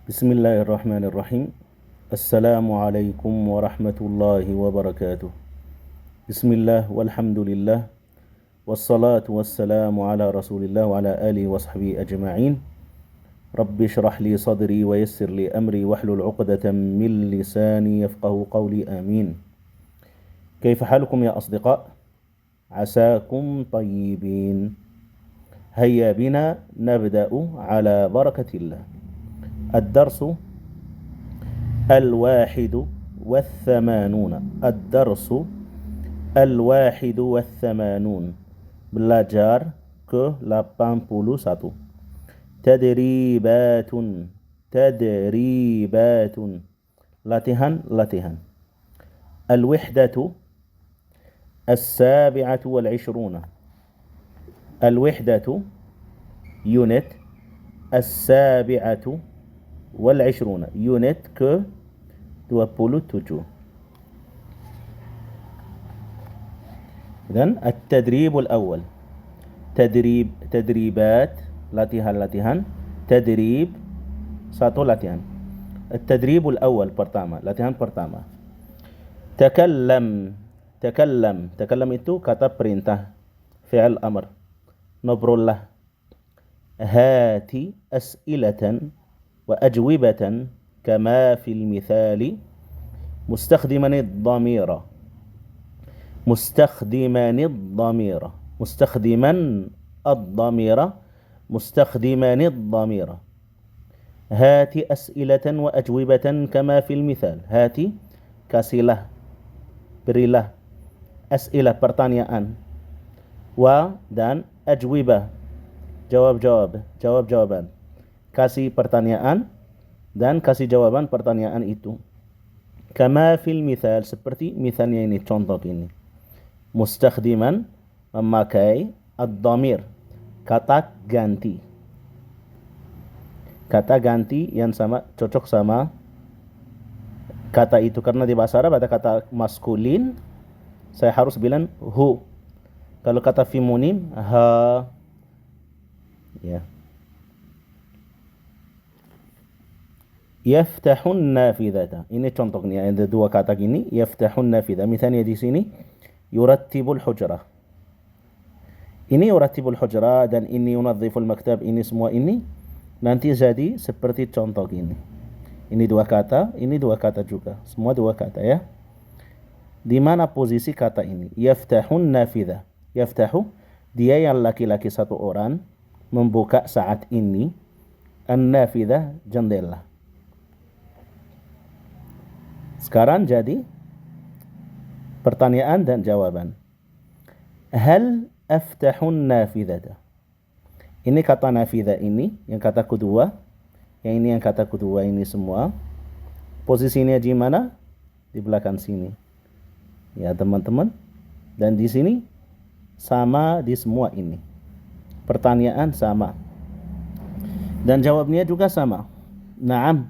بسم الله الرحمن الرحيم. السلام عليكم ورحمة الله وبركاته. بسم الله والحمد لله والصلاة والسلام على رسول الله وعلى آله وصحبه أجمعين. رب اشرح لي صدري ويسر لي أمري واحلل عقدة من لساني يفقه قولي آمين. كيف حالكم يا أصدقاء؟ عساكم طيبين. هيا بنا نبدأ على بركة الله. الدرس الواحد والثمانون. الدرس الواحد والثمانون. Belajar ke-81. Tadribatun. Tadribatun. Latihan-latihan. الوحدة السابعة والعشرون. الوحدة unit السابعة والعشرون unit ke 27. Dan التدريب الأول تدريبات latihan-latihan. Tadrib satu latihan. التدريب الأول pertama, latihan pertama. Takallam itu kata perintah, fi'al amr. Ngobrollah. Hati as'ilatan وأجوبة كما في المثال مستخدما الضمير مستخدما الضمير. هات أسئلة وأجوبة كما في المثال. هاتي kasihlah, berilah, as'ilah pertanyaan, wa dan ajwibah jawab-jawaban. Kasih pertanyaan dan kasih jawaban pertanyaan itu. Kama fil mithal, seperti misalnya ini, contoh ini. Mustakhdiman, memakai ad-dhamir, kata ganti. Kata ganti yang sama, cocok sama kata itu. Karena di bahasa Arab ada kata maskulin, saya harus bilang hu. Kalau kata femonim, ha. Ya. Yaftahun nafidhata. Ini contohnya, ada dua kata gini, yaftahun nafidhah. Misalnya di sini yurattibul hujrah. Ini yurattibul hujrah dan ini yunadziful maktab, ini semua ini nanti jadi seperti contoh gini. Ini dua kata, ini dua kata juga. Semua dua kata ya. Di mana posisi kata ini? Yaftahun nafidhah. Yaftahu, dia yang laki-laki satu orang membuka saat ini an-nafidhah, jendela. Sekarang jadi pertanyaan dan jawaban. Hal aftahun nafidhata. Ini kata nafidhah ini, yang kata kedua. Yang ini yang kata kedua ini semua. Posisinya di mana? Di belakang sini. Ya teman-teman. Dan di sini sama di semua ini. Pertanyaan sama. Dan jawabnya juga sama. Naam.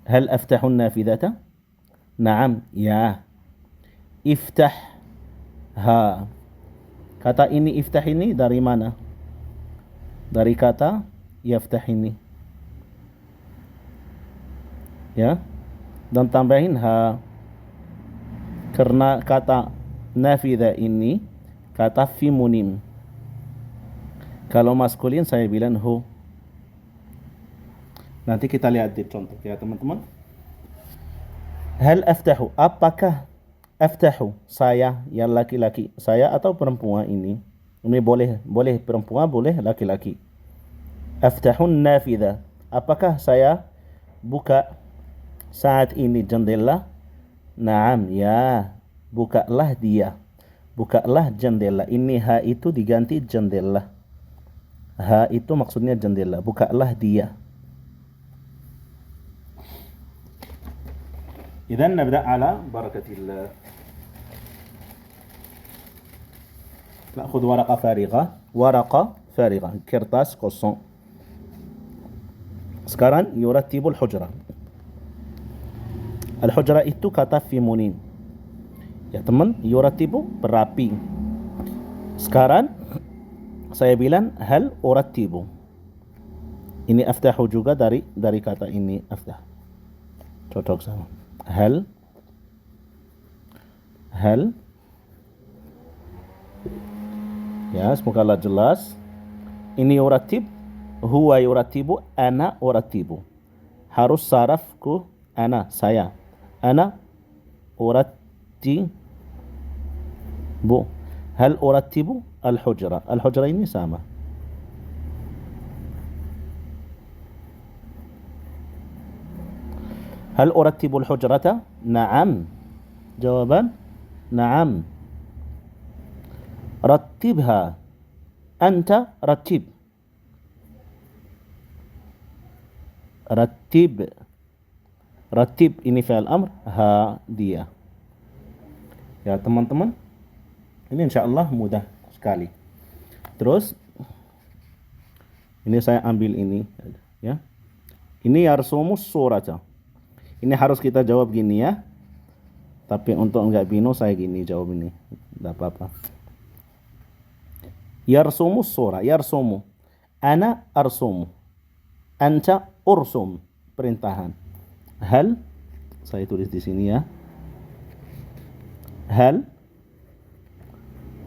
Hal aftahun nafidhata? Naam, ya. Iftah, ha. Kata ini iftah ini dari mana? Dari kata yaftah ini. Ya. Dan tambahin ha. Karena kata nafidha ini kata femonim. Kalau maskulin saya bilang hu. Nanti kita lihat di contoh ya teman-teman. Hal aftahu, apakah aftahu, saya yang laki-laki, saya atau perempuan ini? Ini boleh perempuan, boleh laki-laki. Aftahun nafidha, apakah saya buka saat ini jendela? Naam, ya. Bukalah dia. Bukalah jendela. Ini ha itu diganti jendela. Ha itu maksudnya jendela. Bukalah dia. إذن نبدأ على بركة الله. نأخذ ورقة فارغة kertas kosong. Sekarang yurattibul hujrah. Al-hujrah itu kata femonim. Ya teman, yurattibu berapi. Sekarang saya bilang hal urattibu. Ini aftahu juga dari kata ini aftah. Cocok sama. Hal ya, semoga jelas. Ini uratib, huwa yuratibu, ana uratibu. Harus sarafku ana, saya. Ana uratibu. Hal uratibu al-hujra. Al-hujra ini sama. Hal uratibu al-hujrata? Na'am. Jawaban na'am. Rattibha. Anta rattib. Rattib. Rattib ini fi'il amr, ha dia. Ya teman-teman, ini insyaallah mudah sekali. Terus ini saya ambil ini ya. Ini yarsumus surata. Ini harus kita jawab gini ya. Tapi untuk enggak bingung saya gini jawab ini. Enggak apa-apa. Yarsumus sura, yarsumu. Ana arsumu. Anta ursum. Perintahan. Hal, saya tulis di sini ya. Hal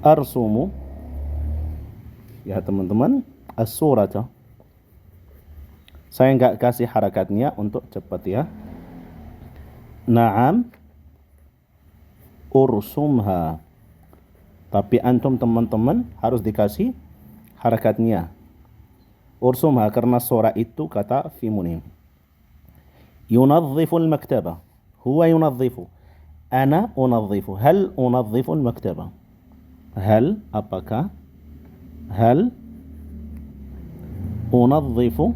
arsumu. Ya teman-teman, as-surata. Saya enggak kasih harakatnya untuk cepat ya. Naam ursumha. Tapi antum teman-teman harus dikasih harakatnya. Ursumha karena sura itu kata fimunim. Yunadhifu al-maktaba. Huwa yunadhifu. Ana unadhifu. Hal unadhifu al-maktaba. Hal apakah? Hal unadhifu.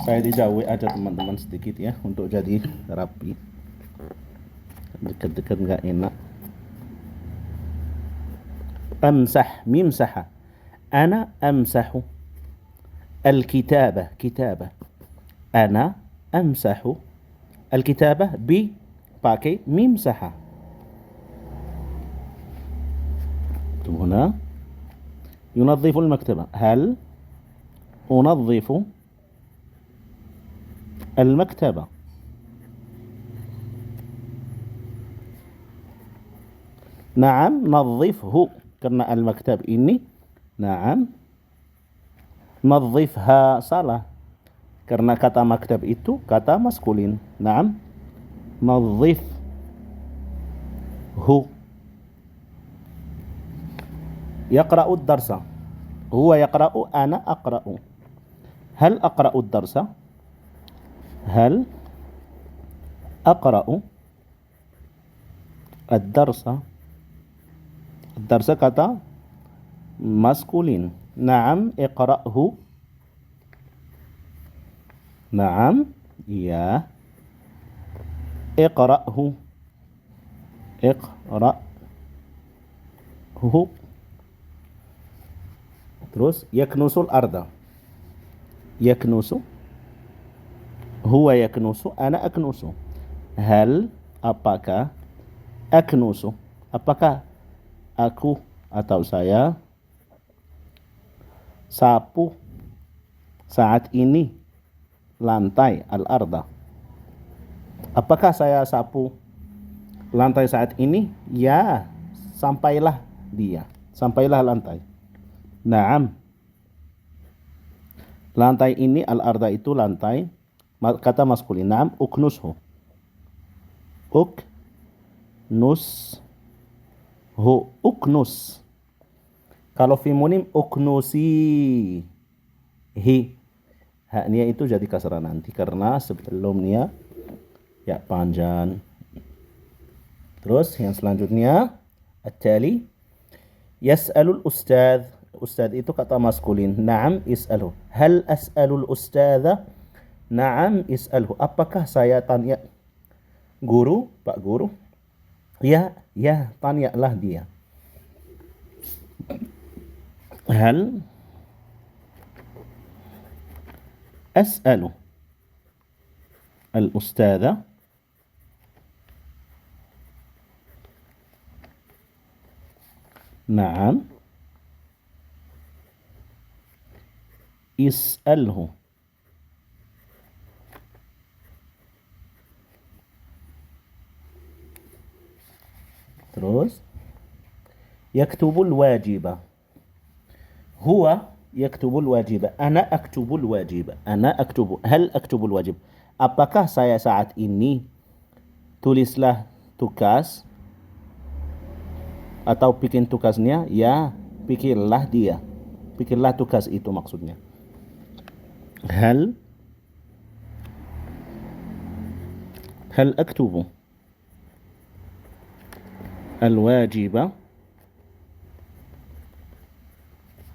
Saya dijauhi aja teman-teman sedikit ya untuk jadi rapi. Dekat-dekat nggak enak. Amsah, mimsaha. Ana amsahu. Al-kitabah, kitabah. Ana amsahu. Al-kitabah bi pakai mimsaha. هنا ينظف المكتبة. هل أنظف المكتبة؟ نعم نظفه karena al-maktab ini. Naam نظفها salah karena kata maktab itu kata maskulin. Naam نظفه. يقرأ الدرس. هو يقرأ أنا أقرأ. هل أقرأ الدرس؟ هل أقرأ الدرس؟ الدرس kata maskulin. Naam iqra'hu. Naam ya. Iqra'hu. Iqra'hu. Terus yaknusul arda. Yaknusu. Huwa yaknusu, ana aknusu. Hal apakah aknusu? Apakah aku atau saya sapu saat ini lantai al-arda? Apakah saya sapu lantai saat ini? Ya, sampailah dia. Sampailah lantai. Naam. Lantai ini al-arda itu lantai kata maskulin. Naam uknushu. Uknushu. Uknus. Kalau fimunim uknusi. Hi. Haknya itu jadi kasrah nanti karena sebelumnya ya panjang. Terus yang selanjutnya at-tali yas'alul ustadz. Ustadz itu kata maskulin. Naam is'aluh. Hal as'alul ustadza? Naam is'aluh. Apakah saya tanya guru, Pak Guru? Ya, tanyalah dia. Hal as'alu al-ustadza? Naam is'alhu. Terus yaktubul wajiba. Huwa yaktubul wajiba. Ana aktubul wajiba. Ana aktubu. Hal aktubul wajib. Apakah saya saat ini tulislah tugas atau bikin tugasnya? Ya, pikirlah dia. Pikirlah tugas itu maksudnya. هل أكتب الواجب؟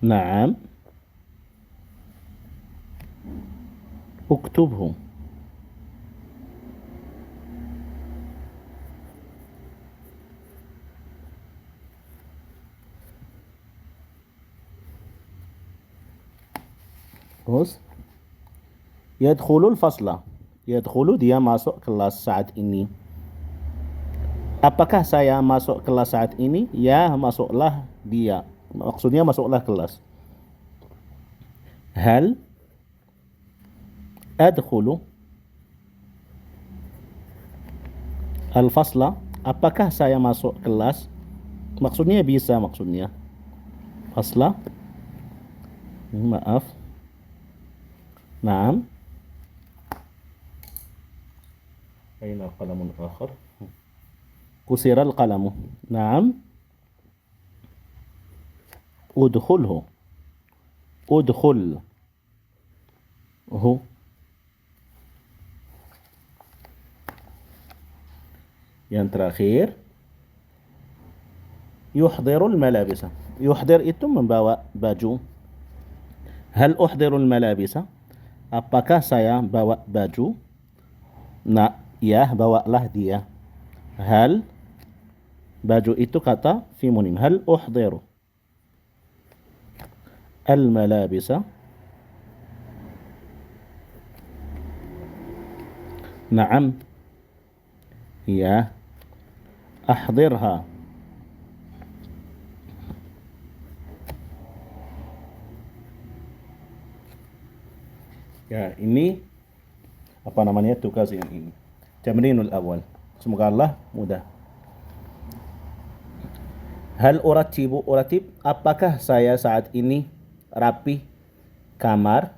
نعم اكتبه. Terus yadkhulul fasla. Yadkhulu dia masuk kelas saat ini. Apakah saya masuk kelas saat ini? Ya, masuklah dia. Maksudnya masuklah kelas. Hal adkhulu al-fasla. Apakah saya masuk kelas? Maksudnya bisa maksudnya. Fasla. Maaf. Naam. أين قلم آخر؟ كسر القلم. نعم أدخله. أدخله. Yang terakhir yuhdirul malabisa. Yuhdir itu membawa baju. Hal uhdirul malabisa? Apakah saya bawa baju? Nah, ya, bawalah dia. Hal, baju itu kata fi munim. Hal uhdiru al malabisa? Naam, ya, ahdirha. Ya, ini apa namanya tugas yang ini. Tamrinul awal. Semoga Allah mudah. Hal urattibu, uratib, apakah saya saat ini rapi kamar?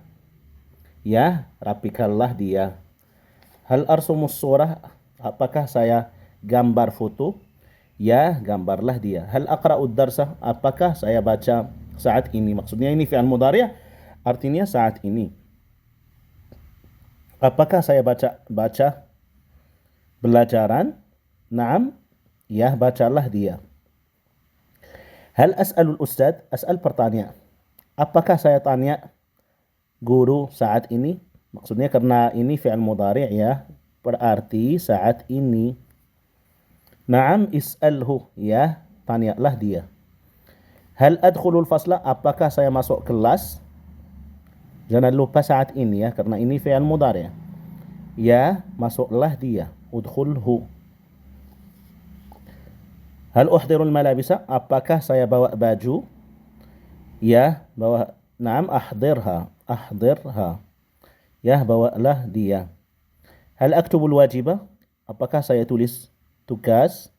Ya, rapikanlah dia. Hal arsumus surah, apakah saya gambar foto? Ya, gambarlah dia. Hal aqra'ud darsah, apakah saya baca saat ini? Maksudnya ini fi'al mudhari', artinya saat ini. Apakah saya baca belajaran? Naam, ya, bacalah dia. Hal as'alul ustad, as'al pertanyaan. Apakah saya tanya guru saat ini? Maksudnya karena ini fi'al mudhari' ya, berarti saat ini. Naam is'alhu, ya, tanyalah dia. Hal adkhulul fasla, apakah saya masuk kelas? Jangan lupa saat ini ya, karena ini fi'al mudhari'. Ya, masuklah dia. Udkhulhu. Hal uhdirul malabisa, apakah saya bawa baju? Ya, bawa. Naam ahdirha. Ahdirha. Ya, bawalah dia. Hal aktubul wajibah, apakah saya tulis tugas?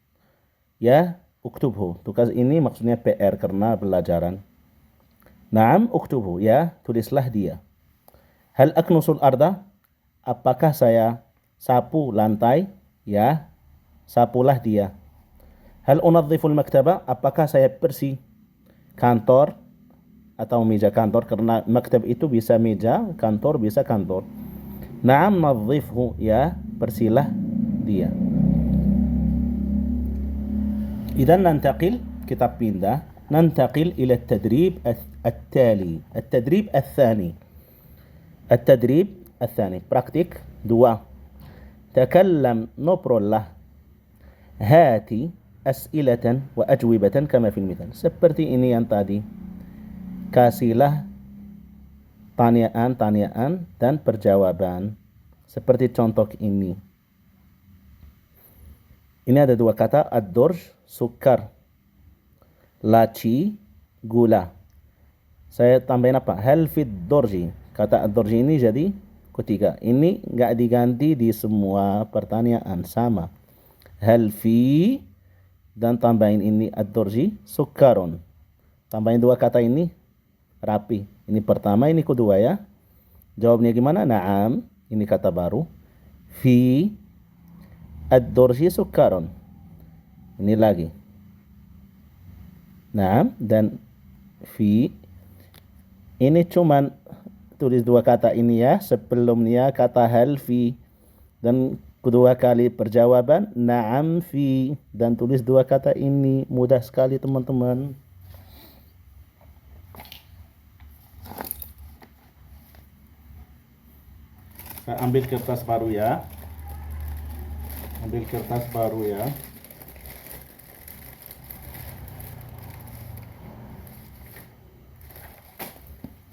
Ya, uktubhu. Tugas ini maksudnya PR karena pelajaran. Naam uktubhu, ya, tulislah dia. Hal aknusul arda, apakah saya sapu lantai? Ya, sapulah dia. Hal unadhiful maktaba, apakah saya bersih kantor atau meja kantor? Karena maktab itu bisa meja, kantor bisa kantor. Naam nadhifhu, ya, bersihlah dia. Idan nantaqil, kita pindah. ننتقل إلى التدريب التالي. التدريب الثاني. التدريب الثاني. Praktik 2. تكلم نبر له. هاتي أسئلة وأجوبة كما في المثال. Seperti ini yang tadi. Kasihlah tanyaan dan perjawaban. Seperti contoh ini. Ini ada dua kata. Ad-durj, sukar. Laci, gula. Saya tambahin apa? Hal fid dorji. Kata ad-dorji ini jadi ketiga. Ini nggak diganti di semua pertanyaan, sama. Hal fi dan tambahin ini ad-dorji sukarun. Tambahin dua kata ini rapi. Ini pertama, ini kedua ya. Jawabnya gimana? Naam. Ini kata baru. Fi ad-dorji sukarun. Ini lagi. Naam dan fi. Ini cuman tulis dua kata ini ya. Sebelumnya kata hal fi. Dan kedua kali perjawaban naam fi. Dan tulis dua kata ini. Mudah sekali teman-teman. Saya ambil kertas baru ya. Ambil kertas baru ya.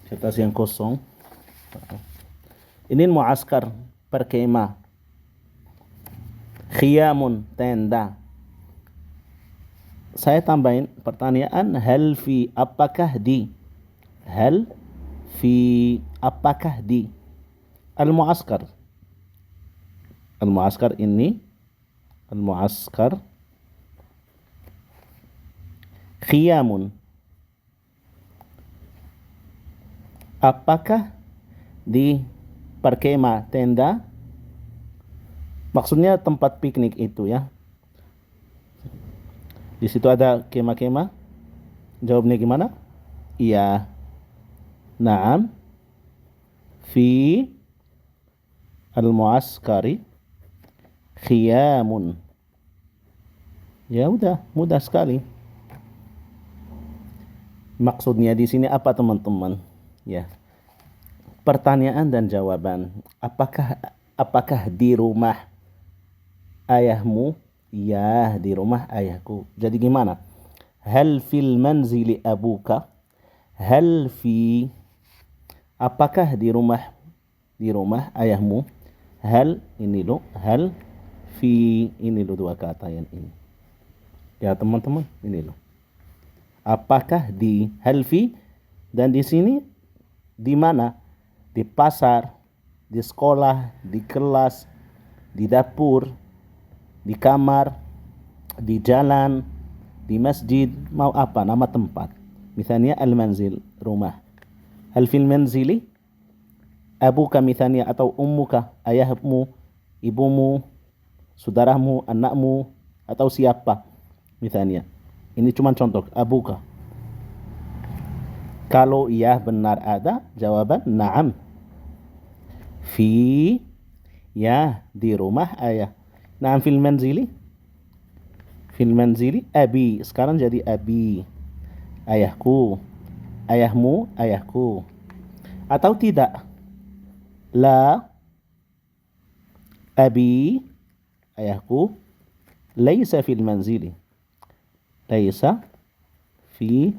Kertas yang kosong. Ini muaskar perkemah. Khiyamun tenda. Saya tambahin pertanyaan hal fi, apakah di. Hal fi, apakah di. Al-muaskar. Al-muaskar ini. Al-muaskar. Khiyamun. Apakah di perkema tenda? Maksudnya tempat piknik itu ya. Di situ ada kema-kema. Jawabnya gimana? Iya. Naam. Fi al-muaskari khiyamun. Ya udah, mudah sekali. Maksudnya di sini apa teman-teman? Ya. Pertanyaan dan jawaban. Apakah di rumah ayahmu? Ya, di rumah ayahku. Jadi gimana? Hal fil manzili abuka? Hal fi, apakah di rumah ayahmu? Hal ini lo, hal fi ini lo, dua kata yang ini. Ya teman-teman, ini lo. Apakah di hal fi, dan di sini di mana? Di pasar, di sekolah, di kelas, di dapur, di kamar, di jalan, di masjid, mau apa? Nama tempat. Misalnya al-manzil, rumah. Hal fil manzili abuka misalnya, atau ummuka, ayahmu, ibumu, saudaramu, anakmu, atau siapa misalnya. Ini cuma contoh, abuka. Kalau iya benar ada, jawaban na'am. Fi, ya di rumah ayah. Na'am fil manzili. Fil manzili abi. Sekarang jadi abi. Ayahku. Ayahmu, ayahku. Atau tidak. La abi, ayahku. Laisa fil manzili. Laisa fi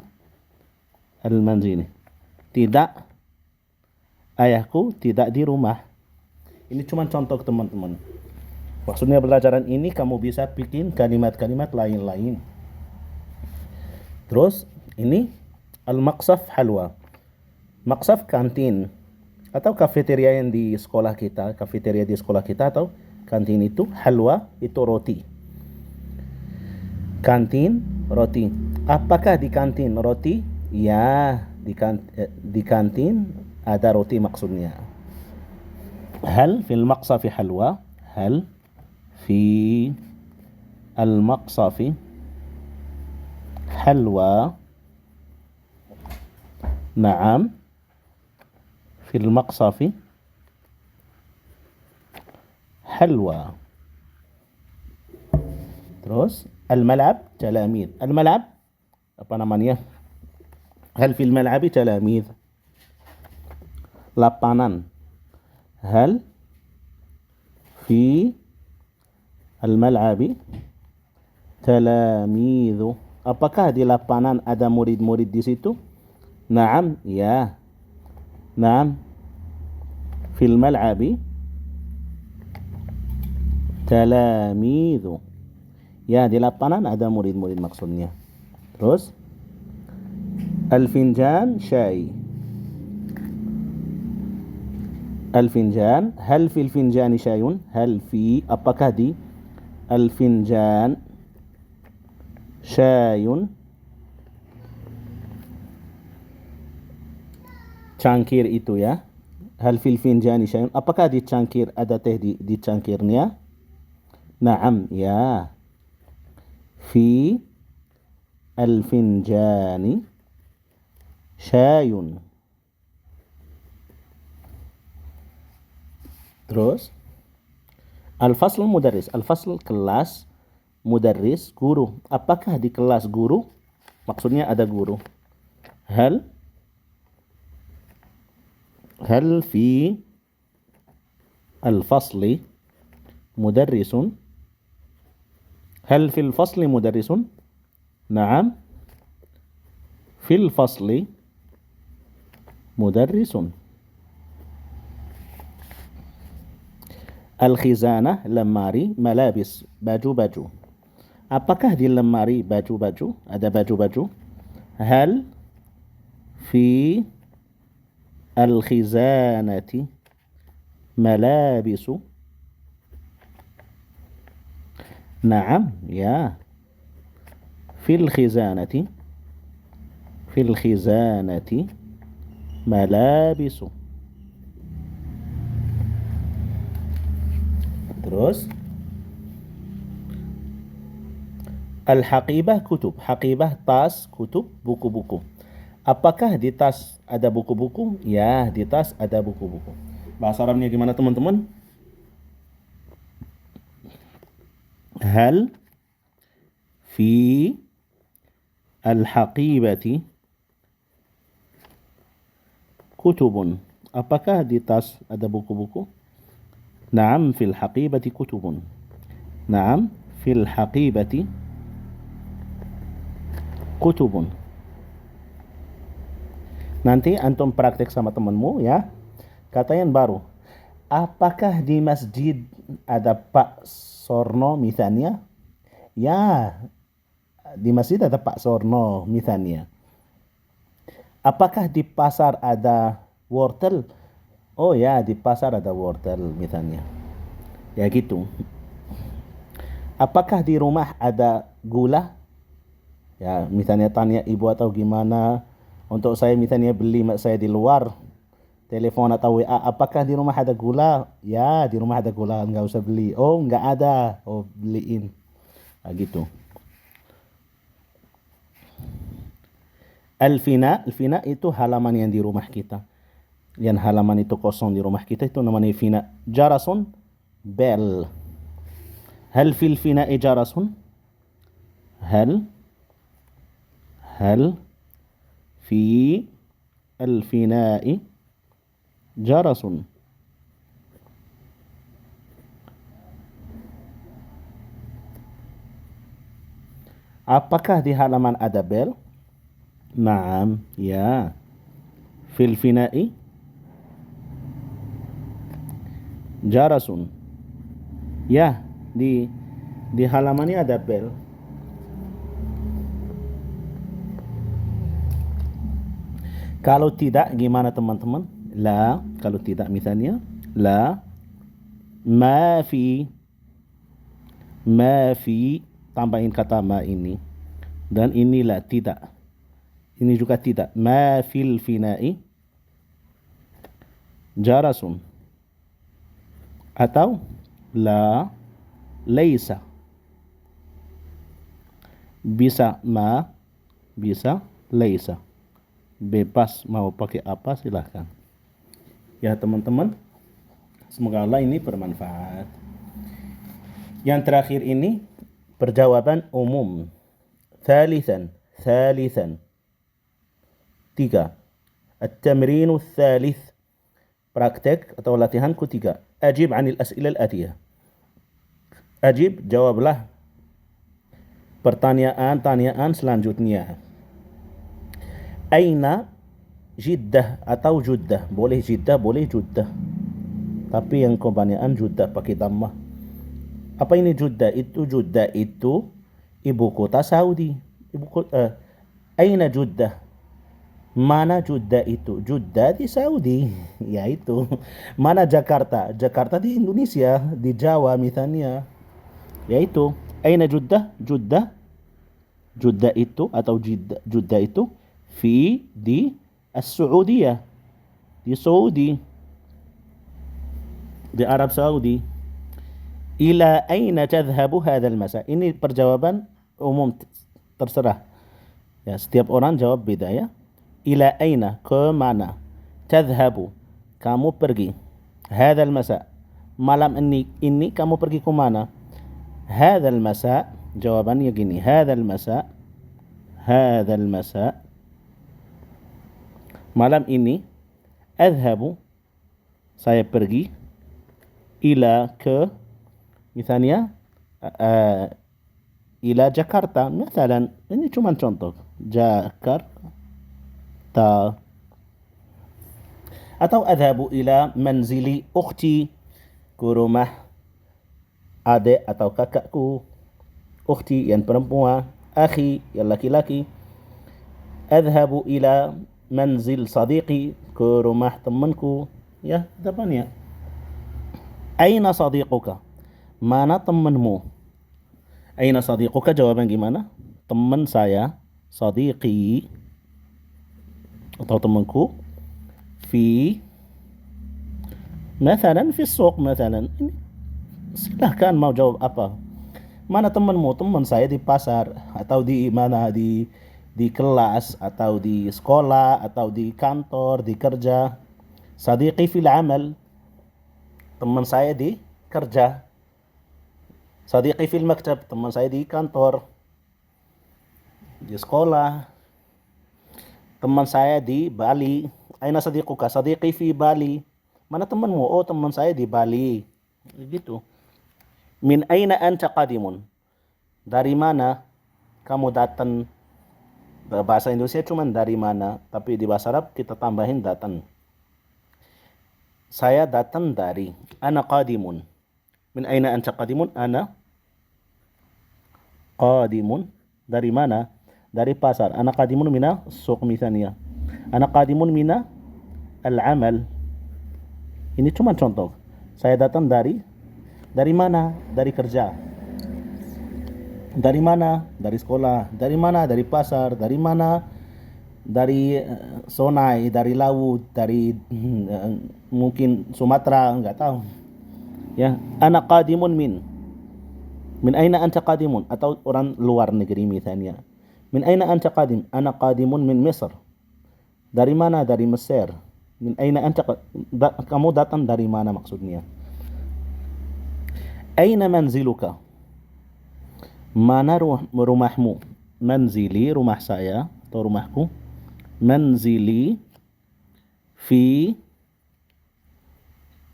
al-manzili. Tidak, ayahku tidak di rumah. Ini cuma contoh teman-teman. Maksudnya pelajaran ini kamu bisa bikin kalimat-kalimat lain-lain. Terus ini al-maqsaf halwa. Maqsaf kantin atau kafeteria yang di sekolah kita, kafeteria di sekolah kita atau kantin itu. Halwa itu roti. Kantin roti. Apakah di kantin roti? Ya, di kantin ada roti maksudnya. Hal fil maqsafi halwa? Hal fi al-maqsafi halwa? Naam, fil maqsafi halwa. Terus al-mal'ab talamid. Al-mal'ab apa namanya? Hal fil mal'abi talamid? Lapangan. Hal fi al-mal'abi talamidhu? Apakah di lapangan ada murid-murid di situ? Naam, ya. Naam. Fil mal'abi talamidhu. Ya, di lapangan ada murid-murid maksudnya. Terus Al-finjan syai. Al-finjan, hal fil finjani syaiun? Hal fi, apakah di al-finjan syaiun? Cangkir itu ya. Hal fil finjani syaiun? Apakah di cangkir ada teh di cangkirnya? Naam, ya. Fi al-finjani syaiun. Terus al-fasl mudarris. Al-fasl kelas, mudarris guru. Apakah di kelas guru? Maksudnya ada guru. Hal fi al-fasli mudarrisun? Hal fil fasli mudarrisun? Naam. Fil fasli mudarrisun. Al-khizanah, lemari, malabis, baju-baju. Apakah di lemari baju-baju? Ada baju-baju? Hal fi al-khizanati malabisu? Naam, ya. Fil khizanati malabisu. Terus al-haqibah kutub. Haqibah tas, kutub buku-buku. Apakah di tas ada buku-buku? Ya, di tas ada buku-buku. Bahasa Arabnya gimana teman-teman? Hal fi al-haqibati kutubun. Apakah di tas ada buku-buku? Naam fil haqibati kutubun. Naam fil haqibati kutubun. Nanti antum praktek sama temanmu ya. Kata yang baru. Apakah di masjid ada Pak Sorno misalnya? Ya, di masjid ada Pak Sorno misalnya. Apakah di pasar ada wortel? Oh ya, di pasar ada wortel misalnya. Ya gitu. Apakah di rumah ada gula? Ya, misalnya tanya ibu atau gimana. Untuk saya misalnya beli saya di luar, telepon atau WA, apakah di rumah ada gula? Ya, di rumah ada gula, nggak usah beli. Oh, nggak ada. Oh, beliin. Nah, gitu. Al-fina itu halaman yang di rumah kita. Yang halaman itu kosong di rumah kita itu namanya fina. Jarasun, bel. Hal fil fina'i jarasun? Hal fi al-fina'i jarasun? Apakah di halaman ada bel? Naam, ya. Fil fina'i jarasun. Ya, di halamannya ada bel. Kalau tidak gimana teman-teman? La, kalau tidak misalnya la ma fi tambahin kata ma ini. Dan inilah tidak. Ini juga tidak. Ma fil fina'i jarasun. Atau la laisa. Bisa ma, bisa laisa. Bebas mau pakai apa silahkan. Ya teman-teman, semoga Allah ini bermanfaat. Yang terakhir ini perjawaban umum. Thalithan. 3. At-tamrinu thalith. Praktek atau latihan ketiga. Ajib anil as'ilal atiyah. Ajib, jawablah pertanyaan selanjutnya. Aina Jiddah atau Juddah. Boleh Jiddah, boleh Juddah. Tapi yang kebanyakan Juddah pakai dhammah. Apa ini Juddah? Juddah itu ibu kota Saudi. Aina Juddah? Mana Jeddah itu? Jeddah di Saudi. Ya itu. Mana Jakarta? Jakarta di Indonesia, di Jawa misalnya. Ya itu. Aina Jeddah? Jeddah. Jeddah itu atau Jeddah itu di As-Saudiyah. Di Saudi. Di Arab Saudi. Ila aina tadhhabu hadzal masa? Ini perjawaban umum, terserah. Ya, setiap orang jawab beda ya. Ila aina, ke mana? Tadhhabu, kamu pergi. Hadzal masa, malam ini kamu pergi ke mana? Hadzal masa, jawabannya gini. Hadzal masa, malam ini. Adhhabu, saya pergi. Ila, ke, misalnya ila Jakarta. Misalnya, ini cuma contoh. Jakarta. Atau adhabu ila manzili ukhti, ke rumah adik atau kakakku. Ukhti yang perempuan, akhi yang laki-laki. Adhabu ila manzil sadiqi, ke rumah temanku. Ya, depannya. Aina sadiquka, mana temanmu? Aina sadiquka, jawaban gimana? Teman saya, sadiqi atau temanku. Fi, مثلا في السوق مثلا. Silahkan mau jawab apa. Mana temanmu? Teman saya di pasar, atau di mana, di kelas, atau di sekolah, atau di kantor, di kerja. Sadiqi fil amal, teman saya di kerja. Sadiqi fil maktab, teman saya di kantor, di sekolah. Teman saya di Bali. Aina sadiquka? Sadiqi fi Bali. Mana temanmu? Oh, teman saya di Bali. Gitu. Min aina anta qadimun? Dari mana kamu datang? Bahasa Indonesia cuma dari mana, tapi di bahasa Arab kita tambahin datang. Saya datang dari. Ana qadimun. Min aina anta qadimun? Ana qadimun. Dari mana? Dari pasar. Ana qadimun mina suq misalnya. Ana qadimun mina al-amal. Ini cuma contoh. Saya datang dari mana? Dari kerja. Dari mana? Dari sekolah. Dari mana? Dari pasar. Dari mana? Dari Sonai, dari laut, dari mungkin Sumatera, enggak tahu. Ya, ana qadimun min aina anta qadimun, atau orang luar negeri misalnya. Min aina anta qadim? Ana qadimun min Misr. Dari mana? Dari Mesir. Min aina anta kamu datang dari mana maksudnya. Aina manziluka? Mana rumahmu? Manzili, rumah saya atau rumahku. Manzili fi,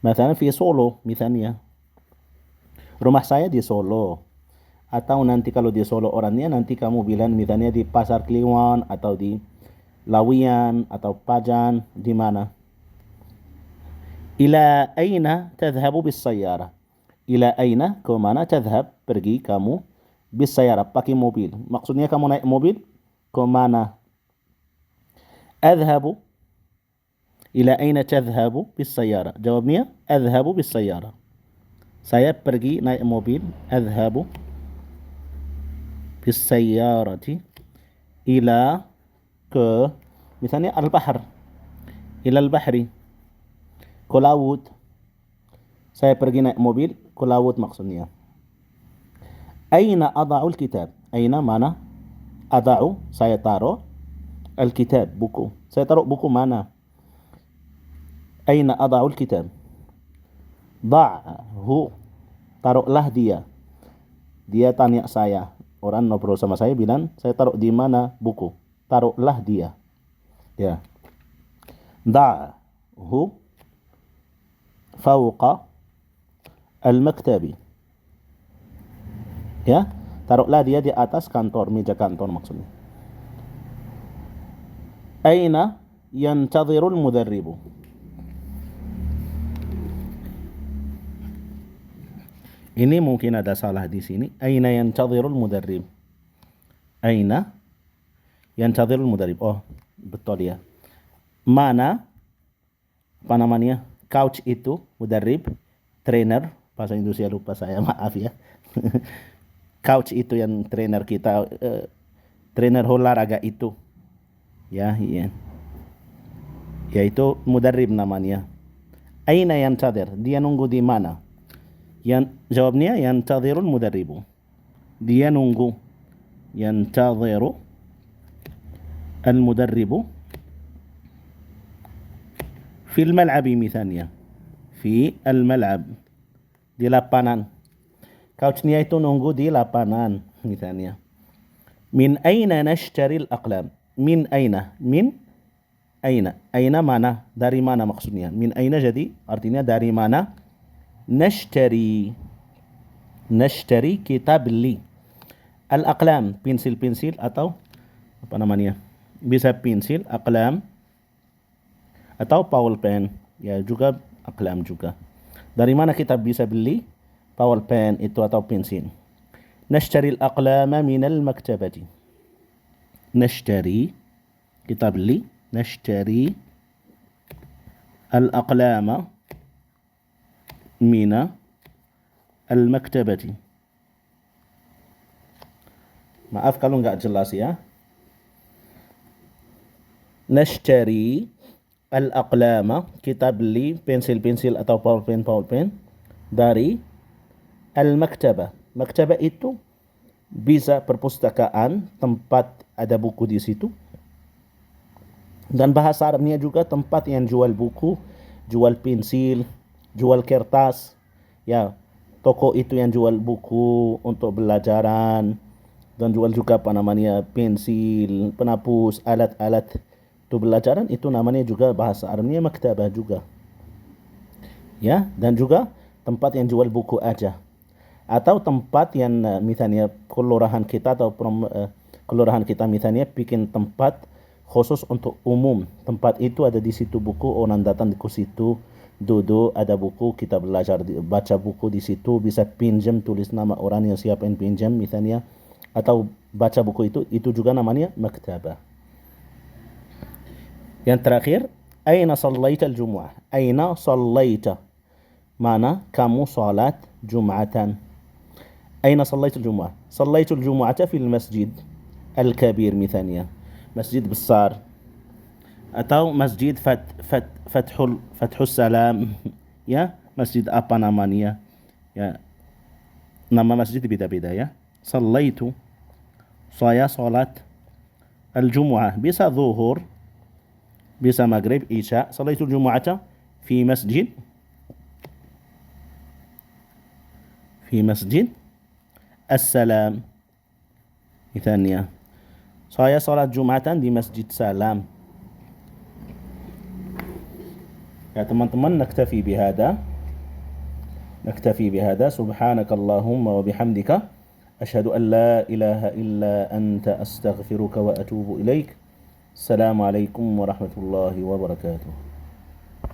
misalnya fi Solo misalnya. Rumah saya di Solo. Atau nanti kalau di Solo orangnya, nanti kamu bilang misalnya di Pasar Kliwon, atau di Lawian, atau Pajan. Di mana? Ila aina tadhhabu bis sayyara? Ila aina, ke mana? Tadhhab, pergi kamu. Bis sayyara, pakai mobil. Maksudnya kamu naik mobil ke mana? Adhhabu. Ila aina tadhhabu bis sayyara? Jawabnya adhhabu bis sayyara. Saya pergi naik mobil. Adhhabu bis sayyarati ila, ke misalnya al-bahr. Ila al-bahri, ke laut. Saya pergi naik mobil ke laut maksudnya. Aina ada'ul kitab? Aina mana? Ada'u, saya taruh. Al-kitab, buku. Saya taruh buku mana? Aina ada'ul kitab? Da'hu, taruhlah dia. Dia tanya saya. Orang ngobrol sama saya bilang, saya taruh di mana buku? Taruhlah dia. Ya. Da'hu fawqa al-maktabi. Ya, taruhlah dia di atas kantor, meja kantor maksudnya. Aina yantadhirul mudarribu? Ini mungkin ada salah di sini. Aina yantadhirul mudarrib? Aina yantadhirul mudarrib? Oh, betul ya. Mana apa namanya? Coach itu mudarrib, trainer, bahasa Indonesia lupa saya, maaf ya. Coach itu yang trainer kita, trainer olahraga itu. Ya, iya. Yaitu mudarrib namanya. Aina yantadir? Dia nunggu di mana? Jawabnya yantadirul mudarribu. Dia nunggu. Yantadiru al-mudarribu fil mal'abi misalnya. Fi al-mal'ab. Di lapangan. Coachnya itu nunggu di lapangan misalnya. Min aina nashtaril aqlam? Min aina? Min aina? Aina mana? Dari mana maksudnya? Min aina jadi artinya dari mana? Nashtari. Nashtari kita beli. Al-aqlam, pensil-pensil atau apa namanya? Bisa pensil, aqlam atau pulpen. Ya juga aqlam juga. Dari mana kita bisa beli pulpen itu atau pensil? Nashtari al-aqlama min al-maktabati. Nashtari kita beli. Nashtari al-aqlama min al-maktabati. Maaf kalau nggak jelas ya. Nashtari al-aqlama, kita beli pensil-pensil atau pulpen dari al-maktabah. Maktabah itu bisa perpustakaan, tempat ada buku di situ. Dan bahasa Arabnya juga tempat yang jual buku, jual pensil, jual kertas. Ya, toko itu yang jual buku untuk belajaran. Dan jual juga apa namanya pensil, penghapus, alat-alat untuk belajaran, itu namanya juga bahasa Arabnya maktabah juga. Ya, dan juga tempat yang jual buku aja. Atau tempat yang misalnya kelurahan kita atau kelurahan kita misalnya bikin tempat khusus untuk umum. Tempat itu ada di situ buku, orang datang ke situ, duduk, ada buku, kita belajar, baca buku di situ, bisa pinjam, tulis nama orang yang siapa yang pinjam misalnya. Atau baca buku itu juga namanya maktabah. Yang terakhir, aina sallaita al-jumu'ah? Aina sallaita? Mana kamu salat Jum'atan? Aina sallaita al-jumu'ah? Sallaitu al-jumu'ata fil masjid al-kabir misalnya. Masjid besar. Atau masjid Fathul Salam. Ya, masjid apa namanya? Ya, nama masjid beda-beda ya. Sallaitu, saya salat al-jumu'ah, bisa zuhur, bisa maghrib, isya. Salaitul jumu'ata fi masjid As-Salam. Misalnya, saya salat Jumatan di Masjid Salam. Ya teman-teman, naktafi bihada. Subhanakallahumma wa bihamdika. أشهد أن لا إله إلا أنت أستغفرك وأتوب إليك. السلام عليكم ورحمة الله وبركاته.